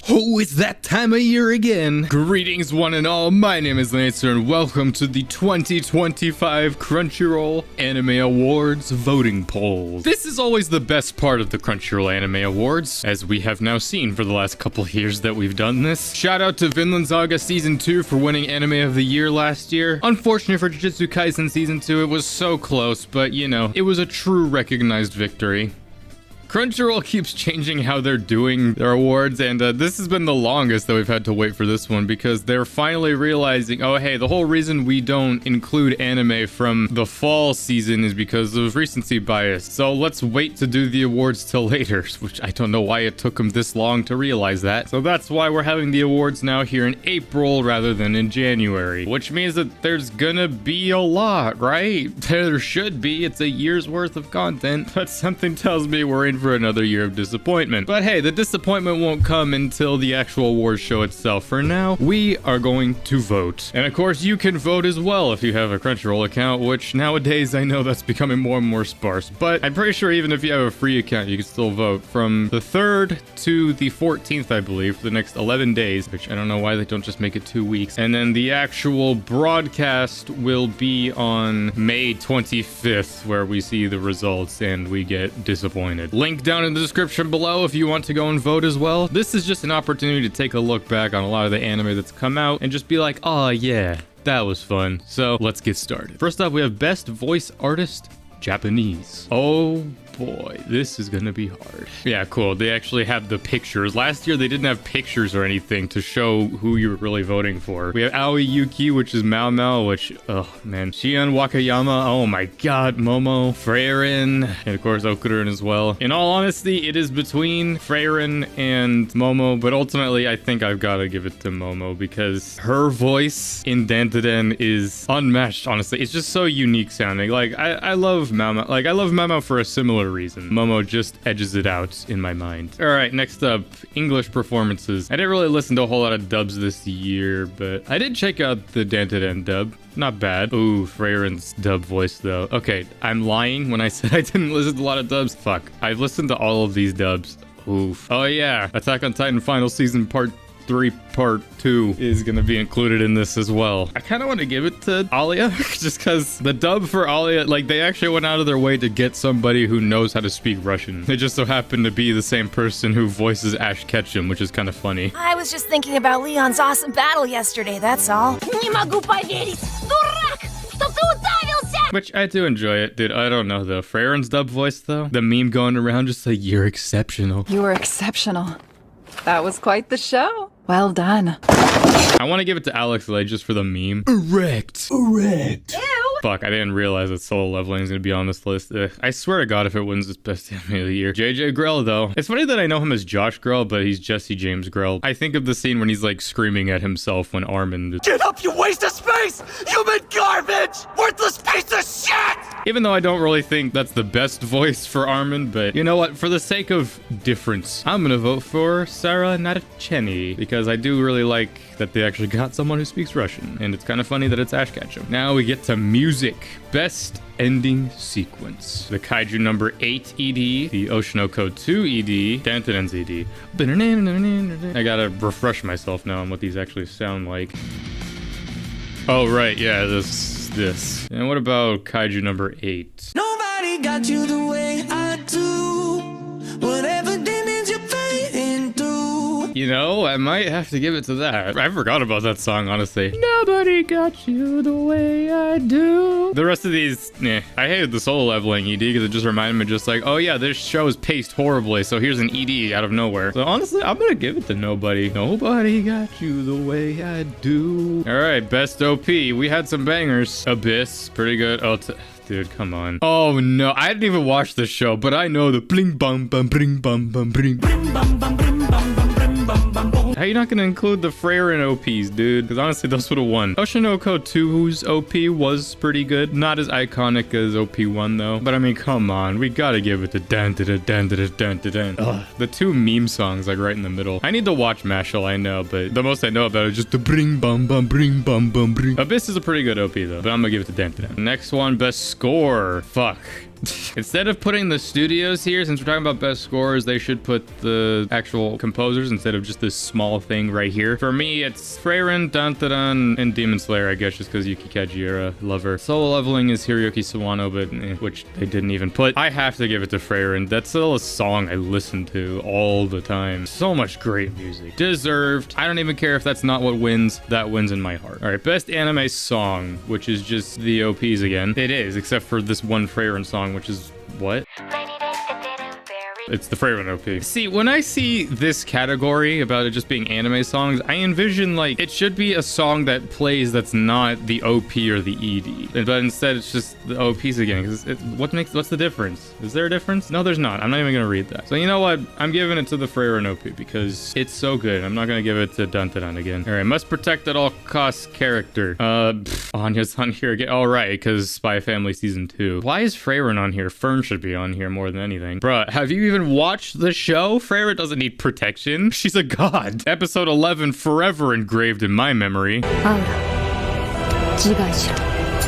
Oh, it's that time of year again. Greetings one and all, my name is Lancer and welcome to the 2025 Crunchyroll Anime Awards voting polls. This is always the best part of the Crunchyroll Anime Awards, as we have now seen for the last couple of years that we've done this. Shout out to Vinland Saga Season 2 for winning Anime of the Year last year. Unfortunately for Jujutsu Kaisen Season 2, it was so close, but you know, it was a true recognized victory. Crunchyroll keeps changing how they're doing their awards, and this has been the longest that we've had to wait for this one because they're finally realizing, oh hey, the whole reason we don't include anime from the fall season is because of recency bias. So let's wait to do the awards till later, which I don't know why it took them this long to realize that. So that's why we're having the awards now here in April rather than in January, which means that there's gonna be a lot, right? There should be. It's a year's worth of content, but something tells me we're in for another year of disappointment. But hey, the disappointment won't come until the actual awards show itself. For now, we are going to vote. And of course, you can vote as well if you have a Crunchyroll account, which nowadays I know that's becoming more and more sparse. But I'm pretty sure even if you have a free account, you can still vote from the 3rd to the 14th, I believe, for the next 11 days, which I don't know why they don't just make it 2 weeks. And then the actual broadcast will be on May 25th, where we see the results and we get disappointed. Link down in the description below if you want to go and vote as well. This is just an opportunity to take a look back on a lot of the anime that's come out and just be like, oh yeah, that was fun. So let's get started. First up, we have Best Voice Artist Japanese. Oh boy, this is gonna be hard. Yeah, cool. They actually have the pictures. Last year, they didn't have pictures or anything to show who you were really voting for. We have Aoi Yuki, which is Mao Mao, which, oh man. Shion Wakayama, oh my god, Momo. Freyrin, and of course, Okurin as well. In all honesty, it is between Freyrin and Momo, but ultimately, I think I've gotta give it to Momo because her voice in Dandadan is unmatched, honestly. It's just so unique sounding. Like, I love Mao Mao. Like, I love Mao Mao for a similar reason. Momo just edges it out in my mind. All right, next up, English performances. I didn't really listen to a whole lot of dubs this year, but I did check out the Dandadan dub. Not bad. Ooh, Freyrin's dub voice though. Okay, I'm lying when I said I didn't listen to a lot of dubs. Fuck, I've listened to all of these dubs. Oof. Oh yeah, Attack on Titan Final Season Part 3 Part 2 is gonna be included in this as well. I kind of want to give it to Alia just because the dub for Alia, like, they actually went out of their way to get somebody who knows how to speak Russian. They just so happened to be the same person who voices Ash Ketchum, which is kind of funny. I was just thinking about Leon's awesome battle yesterday, that's all. Which I do enjoy it, dude. I don't know though. Freyrin's dub voice though, the meme going around just like, you're exceptional. You were exceptional. That was quite the show. Well done. I want to give it to Alex Lay just for the meme. Erect. Ew! Fuck, I didn't realize that Solo Leveling is going to be on this list. Ugh. I swear to God if it wins its best anime of the year. JJ Grell, though. It's funny that I know him as Josh Grell, but he's Jesse James Grell. I think of the scene when he's like screaming at himself when Armin... Get up, you waste of space! Human garbage! Worthless piece of shit! Even though I don't really think that's the best voice for Armin, but you know what? For the sake of difference, I'm going to vote for Sarah Natacheni because I do really like that they actually got someone who speaks Russian, and it's kind of funny that it's Ash Ketchum. Now we get to music. Best ending sequence. The Kaiju number 8 ED, the Oshinoko 2 ED, Dandadan's ED. I gotta refresh myself now on what these actually sound like. Oh, right, yeah, this. And what about Kaiju number 8? Nobody got you the way I do. Whatever damage you're paying to. You know, I might have to give it to that. I forgot about that song, honestly. Nobody got you the way I do. The rest of these, I hated the Solo Leveling ED because it just reminded me just like, oh yeah, this show is paced horribly, so here's an ED out of nowhere. So honestly, I'm gonna give it to Nobody. Nobody got you the way I do. All right, best OP. We had some bangers. Abyss, pretty good. Oh, dude, come on. Oh no, I didn't even watch the show, but I know the bling bum bum bring bum bum bring. Bring bum bum bring bum bum bring bum bum bum. How you not gonna include the Freyrin OPs, dude? Because honestly, those would have won. Oshinoko 2's OP was pretty good. Not as iconic as OP1 though. But I mean, come on, we gotta give it to Dan. The two meme songs like right in the middle. I need to watch Mashal, I know, but the most I know about it is just the bring bum bum bring bum bum bring. Abyss is a pretty good OP though, but I'm gonna give it to Dan. Next one, best score. Fuck. Instead of putting the studios here, since we're talking about best scores, they should put the actual composers instead of just this small thing right here. For me, it's Frieren, Dantadan, and Demon Slayer, I guess, just because Yuki Kajiura, love her. Solo leveling is Hiroyuki Sawano, but which they didn't even put. I have to give it to Frieren. That's still a song I listen to all the time. So much great music. Deserved. I don't even care if that's not what wins. That wins in my heart. All right, best anime song, which is just the OPs again. It is, except for this one Frieren song, which is what? It's the Frieren OP. See, when I see this category about it just being anime songs, I envision like it should be a song that plays that's not the OP or the ED, but instead it's just the OPs again. Because what's the difference? Is there a difference? No, there's not. I'm not even gonna read that. So you know what? I'm giving it to the Frieren OP because it's so good. I'm not gonna give it to Dantadan again. All right, must protect at all costs character. Anya's on here again. All right, because Spy Family season 2. Why is Frieren on here? Fern should be on here more than anything. Bruh, have you even watched the show? Frieren doesn't need protection. She's a god. Episode 11 forever engraved in my memory.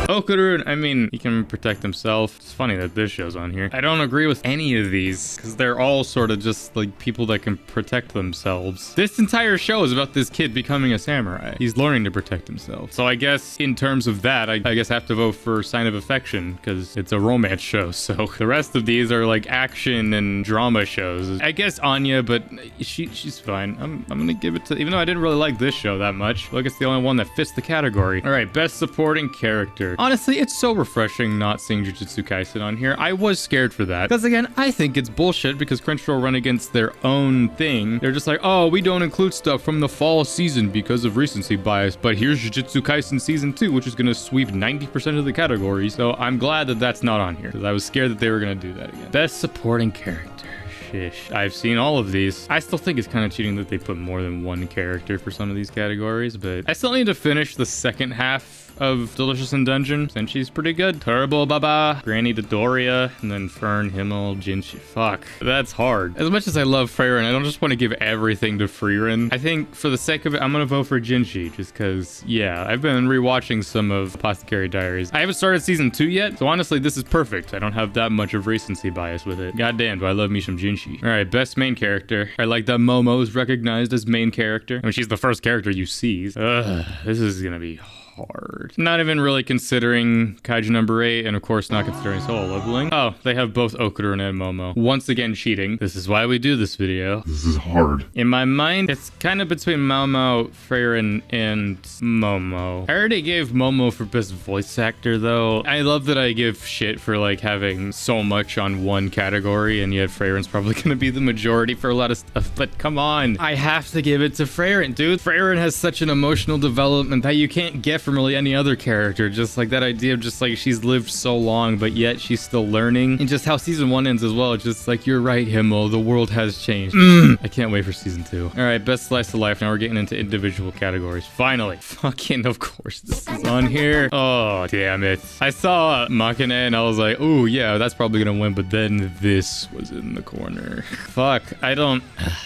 Okurun, I mean, he can protect himself. It's funny that this show's on here. I don't agree with any of these because they're all sort of just like people that can protect themselves. This entire show is about this kid becoming a samurai. He's learning to protect himself. So I guess in terms of that, I guess I have to vote for Sign of Affection because it's a romance show. So the rest of these are like action and drama shows. I guess Anya, but she's fine. I'm gonna give it to, even though I didn't really like this show that much, look, it's the only one that fits the category. All right, best supporting character. Honestly, it's so refreshing not seeing Jujutsu Kaisen on here. I was scared for that. Because again, I think it's bullshit because Crunchyroll run against their own thing. They're just like, oh, we don't include stuff from the fall season because of recency bias, but here's Jujutsu Kaisen season 2, which is going to sweep 90% of the categories. So I'm glad that that's not on here because I was scared that they were going to do that again. Best supporting character. Shish. I've seen all of these. I still think it's kind of cheating that they put more than one character for some of these categories, but I still need to finish the second half of Delicious in Dungeon, since she's pretty good. Turbo Baba, Granny Dodoria, and then Fern, Himmel, Jinshi. Fuck. That's hard. As much as I love Frieren, I don't just want to give everything to Frieren. I think for the sake of it, I'm gonna vote for Jinshi, just because, yeah, I've been rewatching some of Apothecary Diaries. I haven't started season 2 yet, so honestly, this is perfect. I don't have that much of recency bias with it. Goddamn, do I love me some Jinshi. All right, best main character. I like that Momo is recognized as main character. I mean, she's the first character you see. This is gonna be hard. Not even really considering Kaiju number 8, and of course not considering solo leveling. Oh, they have both Okurun and Momo. Once again cheating. This is why we do this video. This is hard. In my mind, it's kind of between Mao, Frieren, and Momo. I already gave Momo for best voice actor though. I love that I give shit for like having so much on one category, and yet Frieren's probably gonna be the majority for a lot of stuff, but come on. I have to give it to Frieren, dude. Frieren has such an emotional development that you can't get from really any other character. Just like that idea of just like she's lived so long, but yet she's still learning, and just how season 1 ends as well. It's just like, you're right, Himmel, the world has changed. I can't wait for season 2. All right, best slice of life. Now we're getting into individual categories. Finally. Fucking, of course, this is on here. Oh, damn it. I saw Makine and I was like, oh yeah, that's probably gonna win, but then this was in the corner. Fuck, I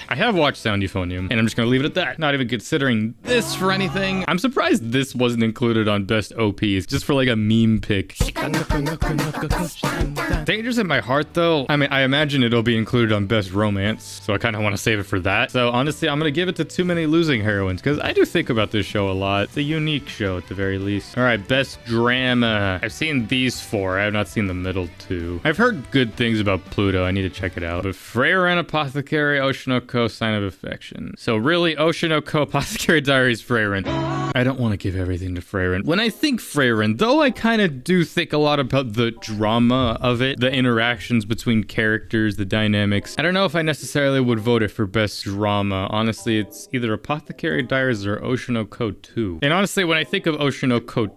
have watched Sound Euphonium, and I'm just gonna leave it at that. Not even considering this for anything. I'm surprised this wasn't included on best OPs, just for like a meme pick. Dangerous in my heart though, I mean, I imagine it'll be included on best romance, so I kind of want to save it for that. So honestly, I'm gonna give it to Too Many Losing Heroines, because I do think about this show a lot. It's a unique show at the very least. All right, best drama. I've seen these 4. I have not seen the middle 2. I've heard good things about Pluto. I need to check it out. But Frieren, Apothecary, Oshinoko, Sign of Affection. So really, Oshinoko, Apothecary Diaries, Frieren. I don't want to give everything to Frieren. When I think Frieren, though, I kind of do think a lot about the drama of it, the interactions between characters, the dynamics. I don't know if I necessarily would vote it for best drama. Honestly, it's either Apothecary Diaries or Oshinoko 2. And honestly, when I think of Oshinoko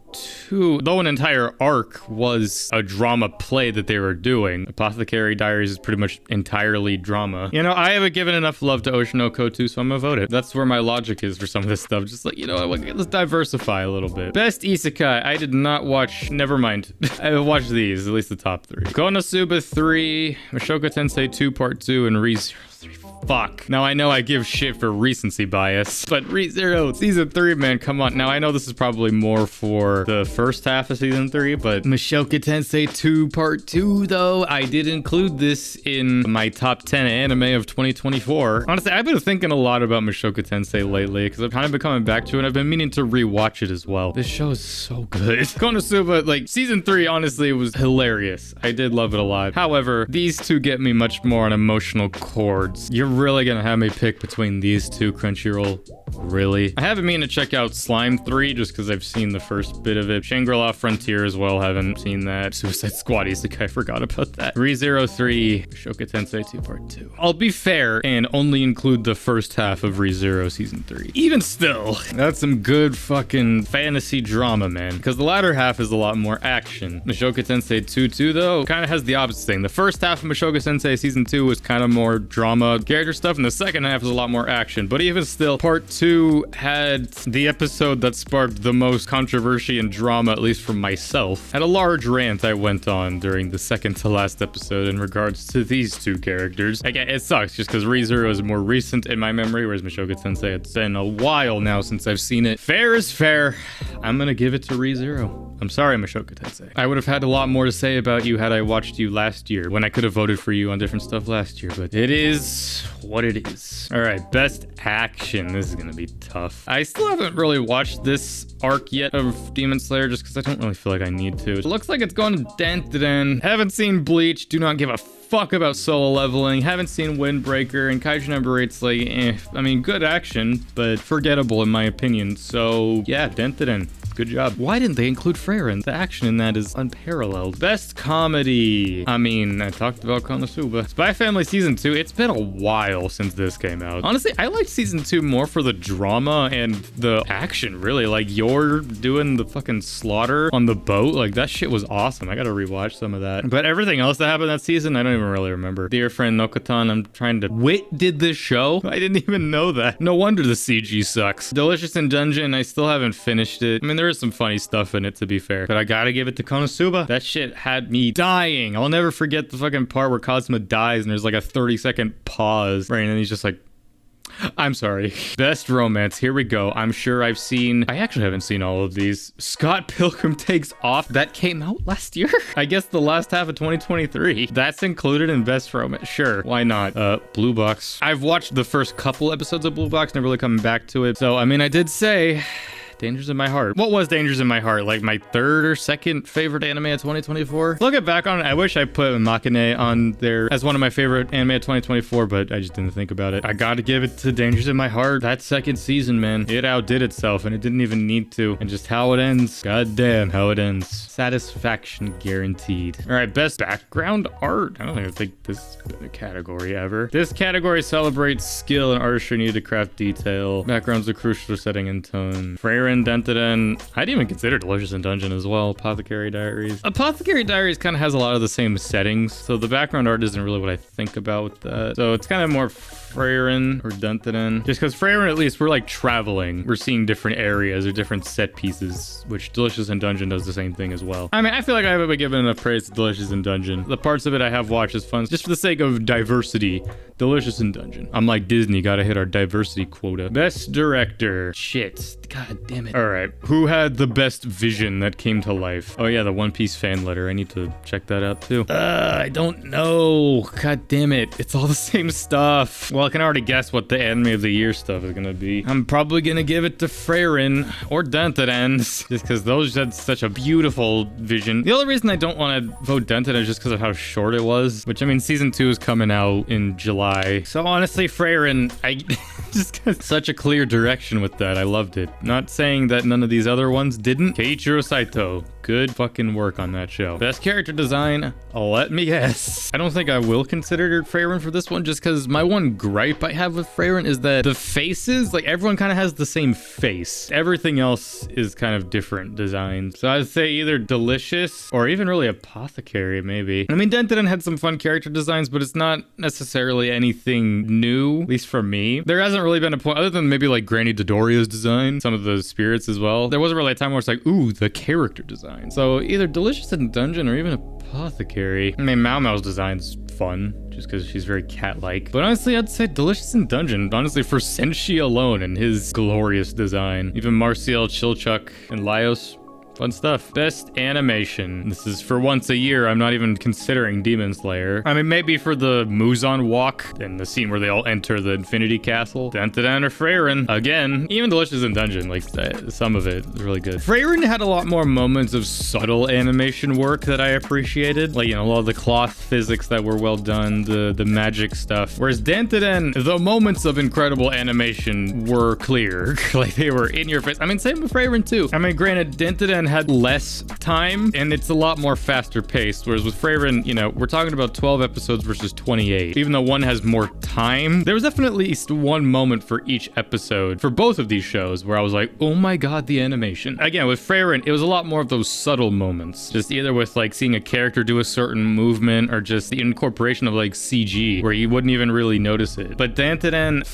2, though an entire arc was a drama play that they were doing, Apothecary Diaries is pretty much entirely drama. You know, I haven't given enough love to Oshinoko 2, so I'm gonna vote it. That's where my logic is for some of this stuff. Just like, you know, let's diversify a little bit. Best Isekai. I did not watch, never mind. I watched these, at least the top 3. Konosuba 3, Mashoka Tensei 2 Part 2, and Re:Zero 3. Fuck. Now I know I give shit for recency bias, but ReZero season 3, man, come on. Now I know this is probably more for the first half of season 3, but Mushoku Tensei 2 Part 2, though, I did include this in my top 10 anime of 2024. Honestly, I've been thinking a lot about Mushoku Tensei lately because I've kind of been coming back to it. I've been meaning to rewatch it as well. This show is so good. Konosuba, like, season 3, honestly, was hilarious. I did love it a lot. However, these two get me much more on emotional chords. You're really gonna have me pick between these two, Crunchyroll? Really? I haven't meaning to check out Slime 3 just because I've seen the first bit of it. Shangri-La Frontier as well, haven't seen that. Suicide Squad Isekai, I forgot about that. ReZero 3, Mushoku Tensei 2 Part 2. I'll be fair and only include the first half of ReZero Season 3. Even still, that's some good fucking fantasy drama, man. Because the latter half is a lot more action. Mushoku Tensei 2 though, kind of has the opposite thing. The first half of Mushoku Tensei Season 2 was kind of more drama, character stuff, and the second half is a lot more action. But even still, Part 2 had the episode that sparked the most controversy and drama, at least from myself. Had a large rant I went on during the second to last episode in regards to these two characters. Again, it sucks just because ReZero is more recent in my memory, whereas Mushoku Tensei, it's been a while now since I've seen it. Fair is fair. I'm gonna give it to ReZero. I'm sorry, Mushoku Tensei. I would have had a lot more to say about you had I watched you last year, when I could have voted for you on different stuff last year, but it is what it is. All right, best action. This is gonna be tough. I still haven't really watched this arc yet of Demon Slayer just because I don't really feel like I need to. It looks like it's going to Dandadan. Haven't seen Bleach. Do not give a fuck about Solo Leveling. Haven't seen Windbreaker, and Kaiju number 8's like, I mean, good action, but forgettable in my opinion. So yeah, Dandadan. Good job. Why didn't they include Freyren? The action in that is unparalleled. Best comedy. I mean, I talked about Konosuba. Spy Family Season 2. It's been a while since this came out. Honestly, I liked Season 2 more for the drama and the action, really. Like, you're doing the fucking slaughter on the boat. Like, that shit was awesome. I gotta rewatch some of that. But everything else that happened that season, I don't even really remember. Dear friend Nokotan, I'm trying to... Wit did this show? I didn't even know that. No wonder the CG sucks. Delicious in Dungeon, I still haven't finished it. I mean, there is some funny stuff in it, to be fair, but I gotta give it to Konosuba. That shit had me dying. I'll never forget the fucking part where Cosmo dies and there's like a 30-second pause, right? And then he's just like, I'm sorry. Best romance. Here we go. I'm sure I've seen... I actually haven't seen all of these. Scott Pilgrim Takes Off. That came out last year? I guess the last half of 2023. That's included in best romance. Sure. Why not? Blue Box. I've watched the first couple episodes of Blue Box, never really coming back to it. So, I mean, I did say... Dangers in My Heart. What was Dangers in My Heart? Like my third or second favorite anime of 2024? Looking back on it, I wish I put Makine on there as one of my favorite anime of 2024, but I just didn't think about it. I gotta give it to Dangers in My Heart. That second season, man, it outdid itself and it didn't even need to. And just how it ends. God damn, how it ends. Satisfaction guaranteed. All right, best background art. I don't think this has been a category ever. This category celebrates skill and artistry needed to craft detail. Backgrounds are crucial for setting and tone. Freyren, Dandadan. I'd even consider Delicious in Dungeon as well. Apothecary Diaries. Apothecary Diaries kind of has a lot of the same settings, so the background art isn't really what I think about with that. So it's kind of more Freyren or Dandadan. Just because Freyren, at least, we're like traveling. We're seeing different areas or different set pieces, which Delicious in Dungeon does the same thing as well. I mean, I feel like I haven't been given enough praise to Delicious in Dungeon. The parts of it I have watched is fun, just for the sake of diversity. Delicious in Dungeon. I'm like Disney, gotta hit our diversity quota. Best director. Shit. God damn it. All right. Who had the best vision that came to life? Oh yeah, the One Piece fan letter. I need to check that out too. I don't know. God damn it. It's all the same stuff. Well, I can already guess what the anime of the year stuff is gonna be. I'm probably gonna give it to Freyren or Dandadan, just because those had such a beautiful vision. The only reason I don't want to vote Dandadan is just because of how short it was, which I mean, season 2 is coming out in July. So honestly, Freyren, I just got such a clear direction with that. I loved it. Not saying that none of these other ones didn't. Keiichiro Saito. Good fucking work on that show. Best character design, let me guess. I don't think I will consider Freyren for this one, just because my one gripe I have with Freyren is that the faces, like everyone kind of has the same face. Everything else is kind of different designs. So I'd say either Delicious or even really Apothecary, maybe. I mean, Dandadan had some fun character designs, but it's not necessarily anything new, at least for me. There hasn't really been a point, other than maybe like Granny Dodoria's design, some of the spirits as well. There wasn't really a time where it's like, ooh, the character design. So either Delicious in Dungeon or even Apothecary. I mean, Mao Mao's design's fun, just because she's very cat-like. But honestly, I'd say Delicious in Dungeon, honestly, for Senshi alone and his glorious design. Even Marciel, Chilchuk, and Laios. Fun stuff. Best animation. This is for once a year. I'm not even considering Demon Slayer. I mean, maybe for the Muzan walk and the scene where they all enter the Infinity Castle. Dantadan or Freyren. Again, even Delicious in Dungeon, like some of it is really good. Freyren had a lot more moments of subtle animation work that I appreciated. Like, you know, a lot of the cloth physics that were well done, the magic stuff. Whereas Dantadan, the moments of incredible animation were clear. Like, they were in your face. I mean, same with Freyren too. I mean, granted, Dantadan had less time and it's a lot more faster paced, whereas with Freyren, you know, we're talking about 12 episodes versus 28. Even though one has more time, there was definitely at least one moment for each episode for both of these shows where I was like, oh my god, the animation. Again, with Freyren, it was a lot more of those subtle moments, just either with like seeing a character do a certain movement or just the incorporation of like CG where you wouldn't even really notice it. But Dantadan,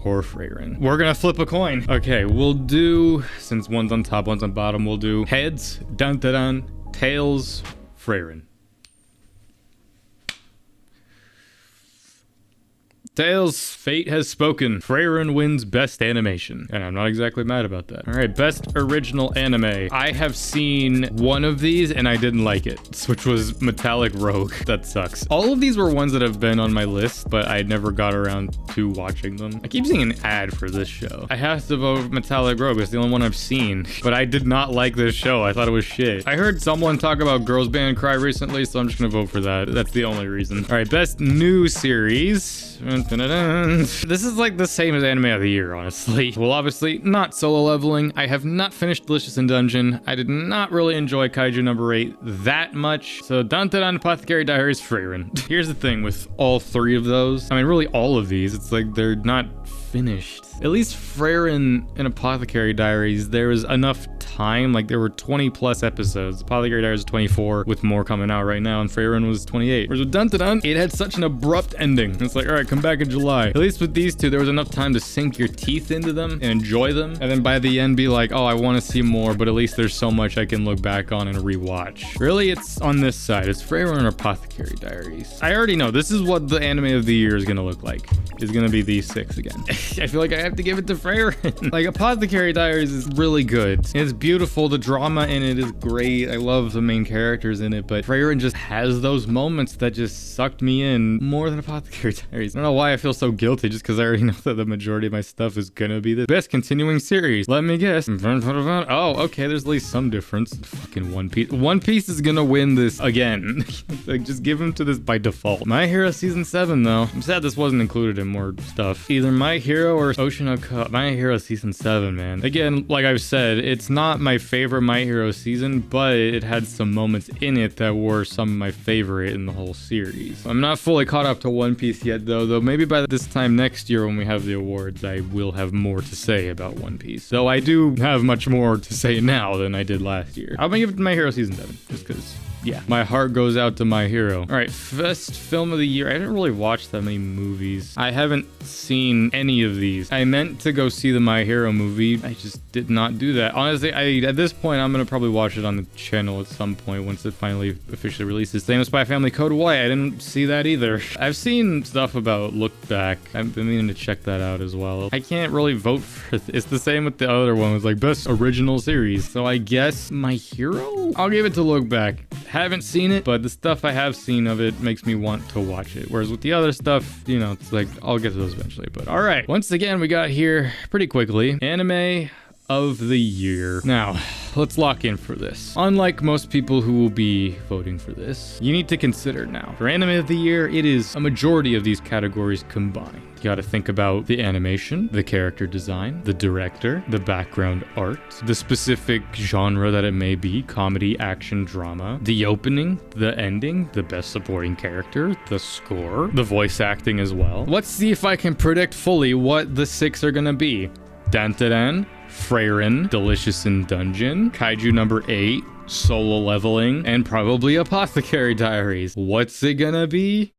or Freyren. We're gonna flip a coin. Okay, we'll do, since one's on top, one's on bottom, we'll do heads, Dantadan, tails, Freyren. Tails, fate has spoken. Freyren wins best animation. And I'm not exactly mad about that. All right, best original anime. I have seen one of these and I didn't like it, which was Metallic Rogue. That sucks. All of these were ones that have been on my list, but I never got around to watching them. I keep seeing an ad for this show. I have to vote Metallic Rogue. It's the only one I've seen, but I did not like this show. I thought it was shit. I heard someone talk about Girls Band Cry recently, so I'm just gonna vote for that. That's the only reason. All right, best new series. This is like the same as Anime of the Year, honestly. Well, obviously, not Solo Leveling. I have not finished Delicious in Dungeon. I did not really enjoy Kaiju number 8 that much. So Dantadan, Apothecary Diaries, Freyren. Here's the thing with all three of those. I mean, really all of these, it's like they're not finished. At least Freyren and Apothecary Diaries, there was enough time. Like, there were 20 plus episodes. Apothecary Diaries was 24 with more coming out right now, and Freyren was 28. Whereas with Dantadan, it had such an abrupt ending. It's like, all right, come back in July. At least with these two, there was enough time to sink your teeth into them and enjoy them, and then by the end be like, oh, I want to see more, but at least there's so much I can look back on and rewatch. Really, it's on this side. It's Freyren or Apothecary Diaries. I already know this is what the Anime of the Year is gonna look like. It's gonna be these six again. I feel like I have to give it to Freyren. Like, Apothecary Diaries is really good. It's beautiful. The drama in it is great. I love the main characters in it, but Freyren just has those moments that just sucked me in more than Apothecary Diaries. I don't know why I feel so guilty, just because I already know that the majority of my stuff is gonna be the best continuing series. Let me guess. Oh, okay, there's at least some difference. Fucking One Piece. One Piece is gonna win this again. Like, just give him to this by default. My Hero Season 7, though. I'm sad this wasn't included in more stuff. Either My Hero or Ocean of My Hero Season 7, man. Again, like I've said, it's not my favorite My Hero season, but it had some moments in it that were some of my favorite in the whole series. I'm not fully caught up to One Piece yet, though maybe by this time next year when we have the awards, I will have more to say about One Piece. Though I do have much more to say now than I did last year. I'm gonna give it to My Hero Season 7, just because... yeah, my heart goes out to My Hero. All right, best film of the year. I didn't really watch that many movies. I haven't seen any of these. I meant to go see the My Hero movie. I just did not do that. Honestly, at this point, I'm gonna probably watch it on the channel at some point once it finally officially releases. Same as Spy Family Code White. I didn't see that either. I've seen stuff about Look Back. I've been meaning to check that out as well. I can't really vote for it. It's the same with the other one. It was like best original series. So I guess My Hero? I'll give it to Look Back. Haven't seen it, but the stuff I have seen of it makes me want to watch it. Whereas with the other stuff, you know, it's like, I'll get to those eventually. But all right, once again, we got here pretty quickly. Anime of the Year. Now, let's lock in for this. Unlike most people who will be voting for this, you need to consider now. For Anime of the Year, it is a majority of these categories combined. You gotta think about the animation, the character design, the director, the background art, the specific genre that it may be, comedy, action, drama, the opening, the ending, the best supporting character, the score, the voice acting as well. Let's see if I can predict fully what the six are gonna be. Dantadan, Freyren, Delicious in Dungeon, Kaiju number 8, Solo Leveling, and probably Apothecary Diaries. What's it gonna be?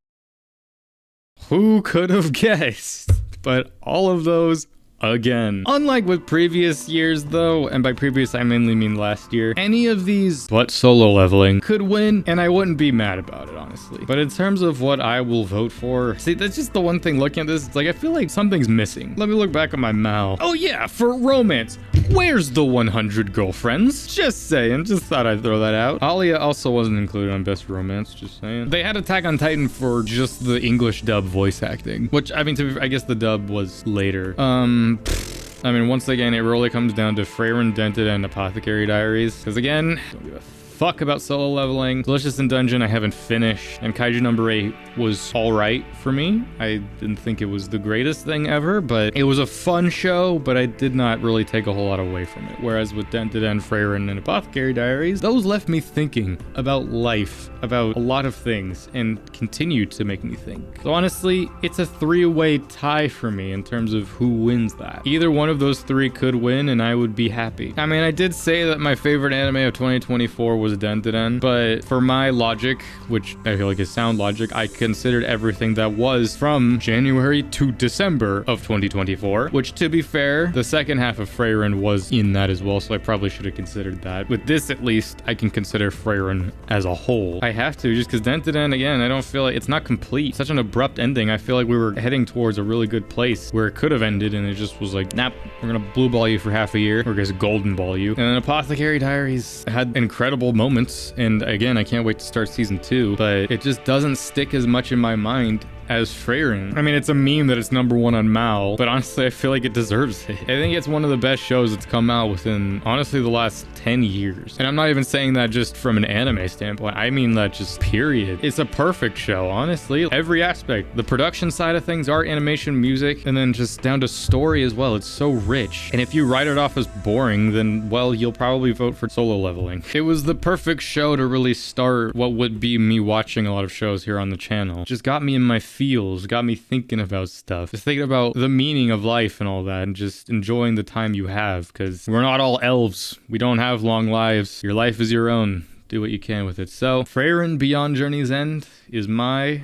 Who could have guessed? But all of those again. Unlike with previous years though, and by previous I mainly mean last year, any of these but Solo Leveling could win and I wouldn't be mad about it, honestly. But in terms of what I will vote for, see, that's just the one thing looking at this, it's like I feel like something's missing. Let me look back at my Mal. Oh yeah, for romance, where's the 100 girlfriends? Just saying, just thought I'd throw that out. Alia also wasn't included on best romance, just saying. They had Attack on Titan for just the English dub voice acting, which I mean, I guess the dub was later. I mean, once again, it really comes down to Freyren, Dented, and Apothecary Diaries. Because again, don't give a fuck about Solo Leveling. Delicious in Dungeon, I haven't finished. And Kaiju number 8 was all right for me. I didn't think it was the greatest thing ever, but it was a fun show, but I did not really take a whole lot away from it. Whereas with Dented and Freyren and Apothecary Diaries, those left me thinking about life, about a lot of things, and continue to make me think. So honestly, it's a three-way tie for me in terms of who wins that. Either one of those three could win, and I would be happy. I mean, I did say that my favorite anime of 2024 was Denten, but for my logic, which I feel like is sound logic, I considered everything that was from January to December of 2024, which to be fair, the second half of Freyren was in that as well, so I probably should have considered that. With this, at least, I can consider Freyren as a whole. I have to, just because Denten, again, I don't feel like it's not complete. Such an abrupt ending. I feel like we were heading towards a really good place where it could have ended, and it just was like, nah, we're gonna blue ball you for half a year, or just golden ball you. And then Apothecary Diaries had incredible moments, and again, I can't wait to start season 2, but it just doesn't stick as much in my mind as Freyren. I mean, it's a meme that it's number 1 on Mal, but honestly, I feel like it deserves it. I think it's one of the best shows that's come out within, honestly, the last 10 years. And I'm not even saying that just from an anime standpoint. I mean that just period. It's a perfect show, honestly. Every aspect. The production side of things, art, animation, music, and then just down to story as well. It's so rich. And if you write it off as boring, then, well, you'll probably vote for Solo Leveling. It was the perfect show to really start what would be me watching a lot of shows here on the channel. Just got me in my feels, got me thinking about stuff, just thinking about the meaning of life and all that, and just enjoying the time you have, because we're not all elves. We don't have long lives. Your life is your own. Do what you can with it. So, Freyren Beyond Journey's End is my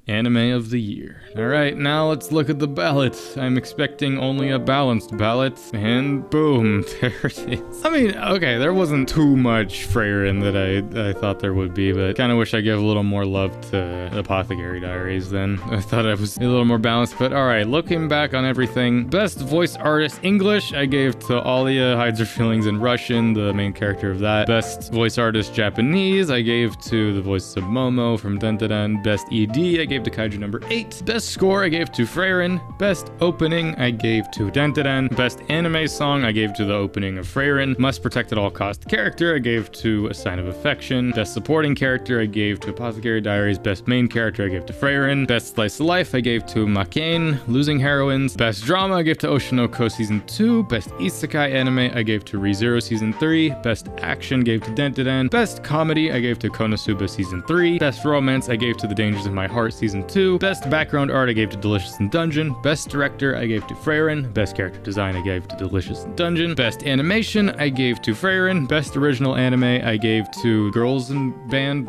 anime of the year. Alright, now let's look at the ballot. I'm expecting only a balanced ballot, and boom, there it is. I mean, okay, there wasn't too much Freyren that I thought there would be, but kind of wish I gave a little more love to Apothecary Diaries then. I thought I was a little more balanced, but alright, looking back on everything, best voice artist English, I gave to Alia Hides Her Feelings in Russian, the main character of that. Best voice artist Japanese, I gave to the voice of Momo from Denten. Best ED, I gave to Kaiju number 8. Best score, I gave to Freyren. Best opening, I gave to Denten. Best anime song, I gave to the opening of Freyren. Must protect at all cost character, I gave to A Sign of Affection. Best supporting character, I gave to Apothecary Diaries. Best main character, I gave to Freyren. Best slice of life, I gave to Makane, Losing Heroines. Best drama, I gave to Oshinoko Season 2. Best isekai anime, I gave to ReZero Season 3. Best action, gave to Denten. Best comedy, I gave to Konosuba Season 3. Best romance, I gave to The Dangers of My Heart Season 2. Best background art, I gave to Delicious in Dungeon. Best director, I gave to Freyren. Best character design, I gave to Delicious in Dungeon. Best animation, I gave to Freyren. Best original anime, I gave to Girls Band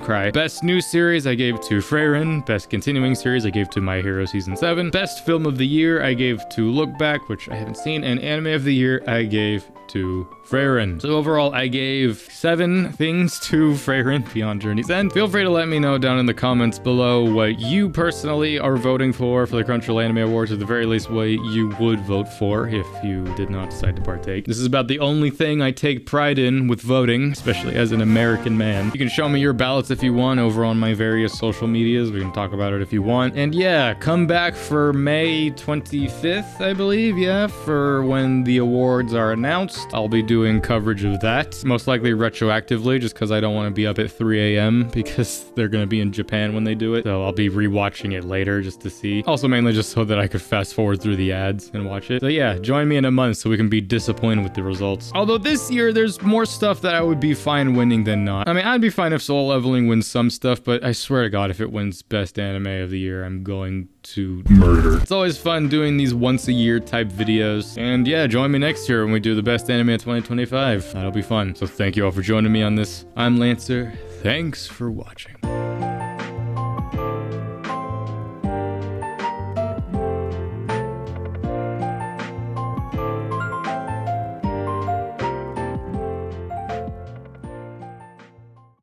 Cry. Best new series, I gave to Freyren. Best continuing series, I gave to My Hero Season 7. Best film of the year, I gave to Look Back, which I haven't seen. And anime of the year, I gave to Freyren. So overall, I gave 7 things to Freyren Beyond Journey's End. Feel free to let me know down in the comments below what you personally are voting for the Crunchyroll Anime Awards, or the very least what you would vote for if you did not decide to partake. This is about the only thing I take pride in with voting, especially as an American man. You can show me your ballots if you want over on my various social medias. We can talk about it if you want. And yeah, come back for May 25th, I believe, yeah, for when the awards are announced. I'll be doing coverage of that, most likely retroactively, just because I don't want to be up at 3 a.m. because they're going to be in Japan when they do it. So I'll be rewatching it later just to see. Also mainly just so that I could fast forward through the ads and watch it. So yeah, join me in a month so we can be disappointed with the results. Although this year there's more stuff that I would be fine winning than not. I mean, I'd be fine if Solo Leveling wins some stuff, but I swear to God, if it wins best anime of the year, I'm going to murder. It's always fun doing these once a year type videos. And yeah, join me next year when we do the best anime of 2025. That'll be fun. So thank you all for joining me on this. I'm Lancer. Thanks for watching.